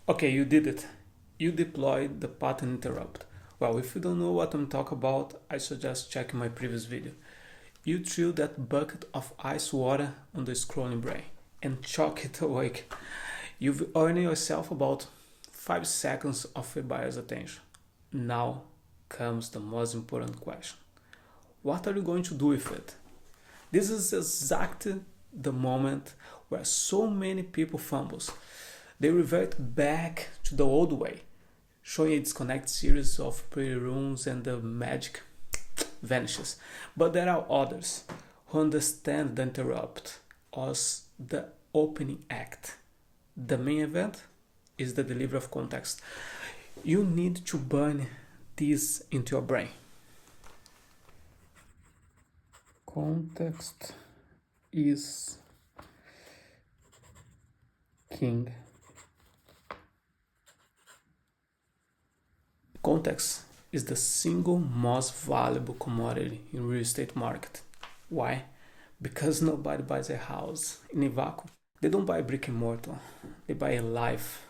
Okay, you did it. You deployed the pattern interrupt. Well, if you don't know what I'm talking about, I suggest checking my previous video. You threw that bucket of ice water on the scrolling brain and chuck it awake. You've earned yourself about 5 seconds of a buyer's attention. Now comes the most important question. What are you going to do with it? This is exactly the moment where so many people fumbles. They revert back to the old way, showing a disconnected series of pretty rooms and the magic vanishes. But there are others who understand the interrupt as the opening act. The main event is the delivery of context. You need to burn this into your brain. Context is king. Context is the single most valuable commodity in real estate market. Why? Because nobody buys a house in a vacuum. They don't buy brick and mortar. They buy a life.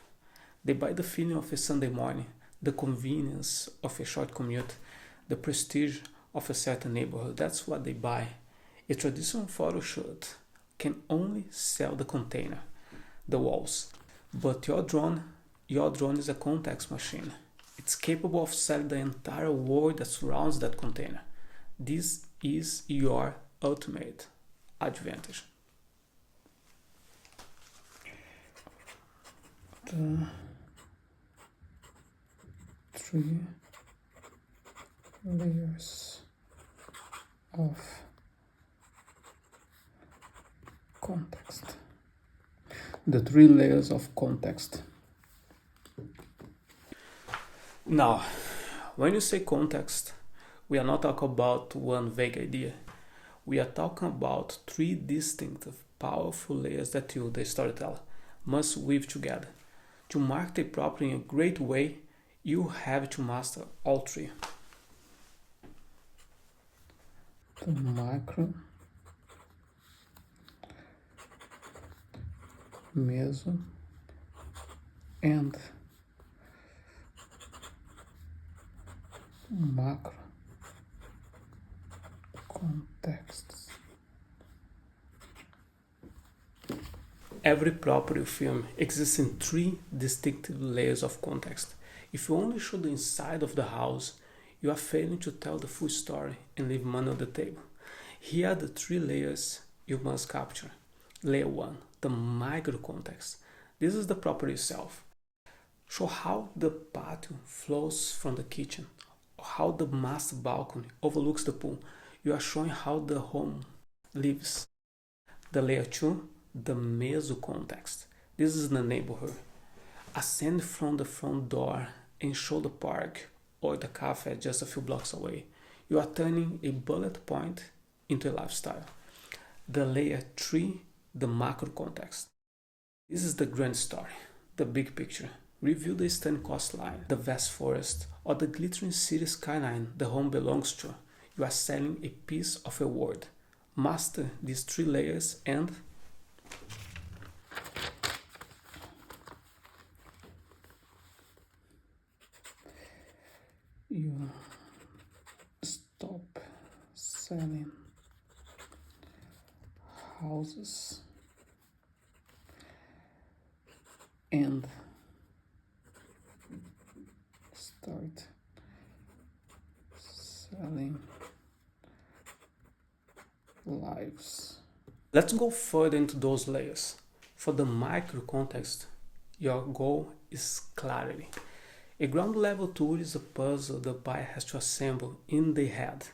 They buy the feeling of a Sunday morning, the convenience of a short commute, the prestige of a certain neighborhood. That's what they buy. A traditional photo shoot can only sell the container, the walls. But your drone is a context machine. It's capable of selling the entire world that surrounds that container. This is your ultimate advantage. The 3 layers of context. The 3 layers of context. Now, when you say context, we are not talking about one vague idea. We are talking about 3 distinctive, powerful layers that you, the storyteller, must weave together. To market a property in a great way, you have to master all 3. The micro, meso, and macro contexts. Every property film exists in 3 distinctive layers of context. If you only show the inside of the house, you are failing to tell the full story and leave money on the table. Here are the 3 layers you must capture. Layer 1, the micro context. This is the property itself. Show how the patio flows from the kitchen, or how the master balcony overlooks the pool. You are showing how the home lives. The layer 2, the meso context. This is the neighborhood. Ascend from the front door and show the park or the cafe just a few blocks away. You are turning a bullet point into a lifestyle. The layer 3, the macro context. This is the grand story, the big picture. Review the eastern coastline, the vast forest, or the glittering city skyline the home belongs to. You are selling a piece of a world. Master these 3 layers and you stop selling houses and start selling lives. Let's go further into those layers. For the micro context, your goal is clarity. A ground level tour is a puzzle the buyer has to assemble in their head.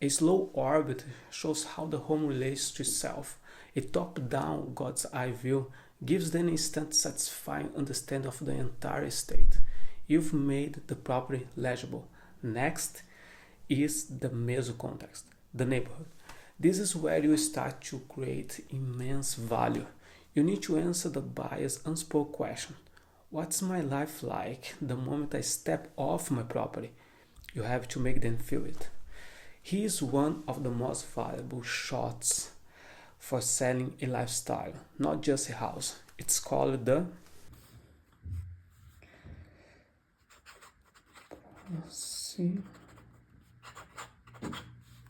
A slow orbit shows how the home relates to itself. A top-down God's eye view gives them an instant satisfying understanding of the entire estate. You've made the property legible. Next is the meso context, the neighborhood. This is where you start to create immense value. You need to answer the buyer's unspoken question. What's my life like the moment I step off my property? You have to make them feel it. He is one of the most valuable shots for selling a lifestyle, not just a house. It's called the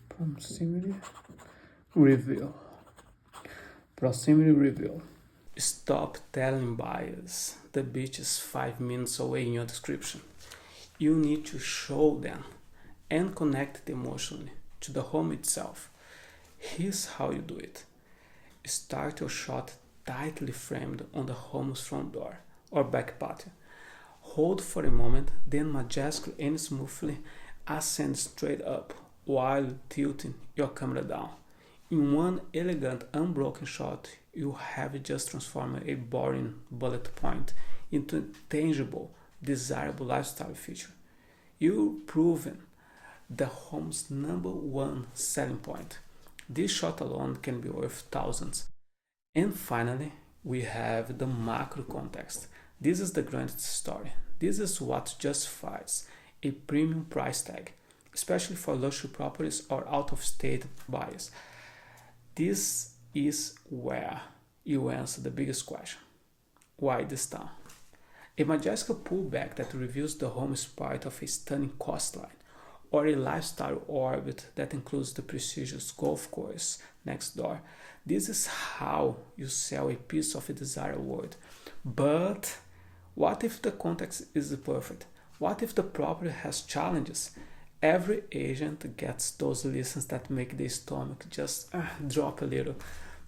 Proximity reveal. Proximity reveal. Stop telling buyers the beach is 5 minutes away in your description. You need to show them and connect it emotionally to the home itself. Here's how you do it. Start your shot tightly framed on the home's front door or back patio. Hold for a moment, then majestically and smoothly ascend straight up while tilting your camera down. In one elegant, unbroken shot, you have just transformed a boring bullet point into a tangible, desirable lifestyle feature. You've proven the home's #1 selling point. This shot alone can be worth thousands. And finally, we have the macro context. This is the grand story. This is what justifies a premium price tag, especially for luxury properties or out-of-state buyers. This is where you answer the biggest question. Why this town? A majestic pullback that reveals the home is part of a stunning coastline, or a lifestyle orbit that includes the prestigious golf course next door. This is how you sell a piece of a desired world. But what if the context is perfect? What if the property has challenges? Every agent gets those listings that make the stomach just drop a little.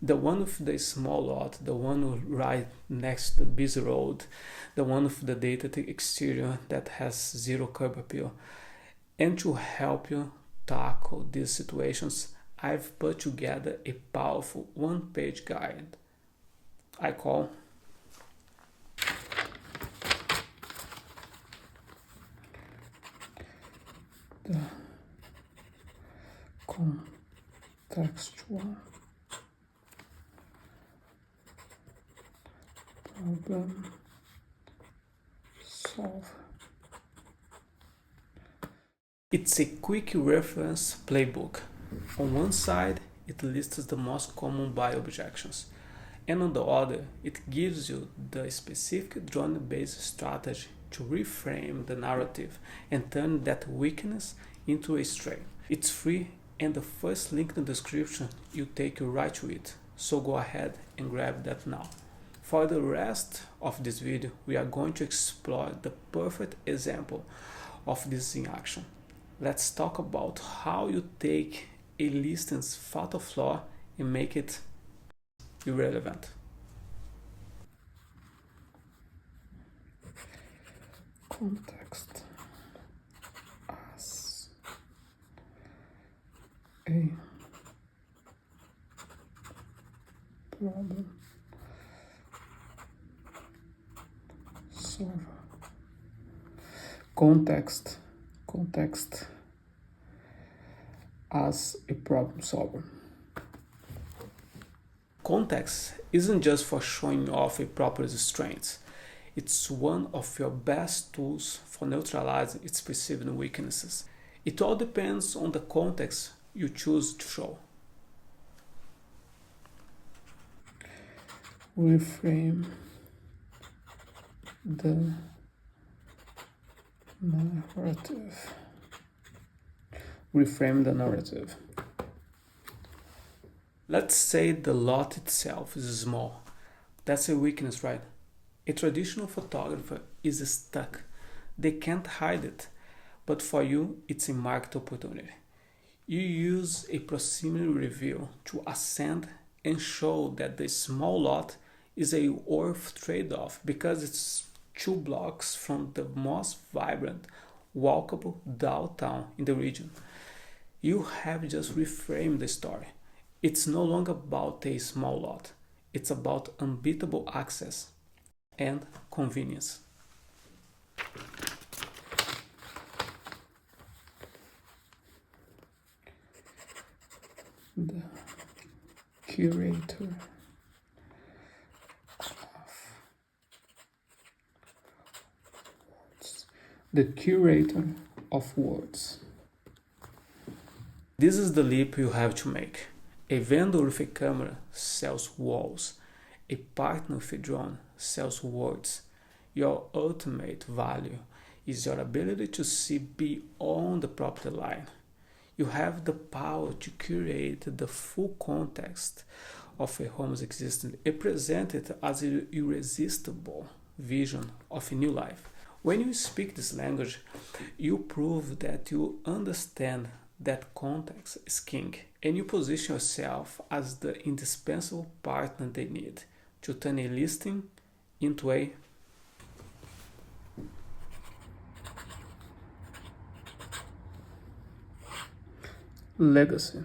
The one with the small lot, the one right next to the busy road, the one with the dated exterior that has zero curb appeal. And to help you tackle these situations, I've put together a powerful one-page guide I call the Contextual Problem-Solver. It's a quick reference playbook. On one side, it lists the most common buyer objections, and on the other, it gives you the specific drone-based strategy to reframe the narrative and turn that weakness into a strength. It's free, and the first link in the description will take you right to it, so go ahead and grab that now. For the rest of this video, we are going to explore the perfect example of this in action. Let's talk about how you take a listing's fatal flaw and make it irrelevant. Context as a problem solver. Context as a problem solver. Context isn't just for showing off a property's strengths. It's one of your best tools for neutralizing its perceived weaknesses. It all depends on the context you choose to show. Reframe the narrative. Reframe the narrative. Let's say the lot itself is small. That's a weakness, right? A traditional photographer is stuck. They can't hide it. But for you, it's a market opportunity. You use a proximity reveal to ascend and show that the small lot is a worth trade-off because it's 2 blocks from the most vibrant, walkable downtown in the region. You have just reframed the story. It's no longer about a small lot. It's about unbeatable access and convenience. The Curator of Worlds. The Curator of Worlds. This is the leap you have to make. A vendor with a camera sells walls. A partner with a drone sells words. Your ultimate value is your ability to see beyond the property line. You have the power to curate the full context of a home's existence and present it as an irresistible vision of a new life. When you speak this language, you prove that you understand that context is king, and you position yourself as the indispensable partner they need to turn a listing into a legacy.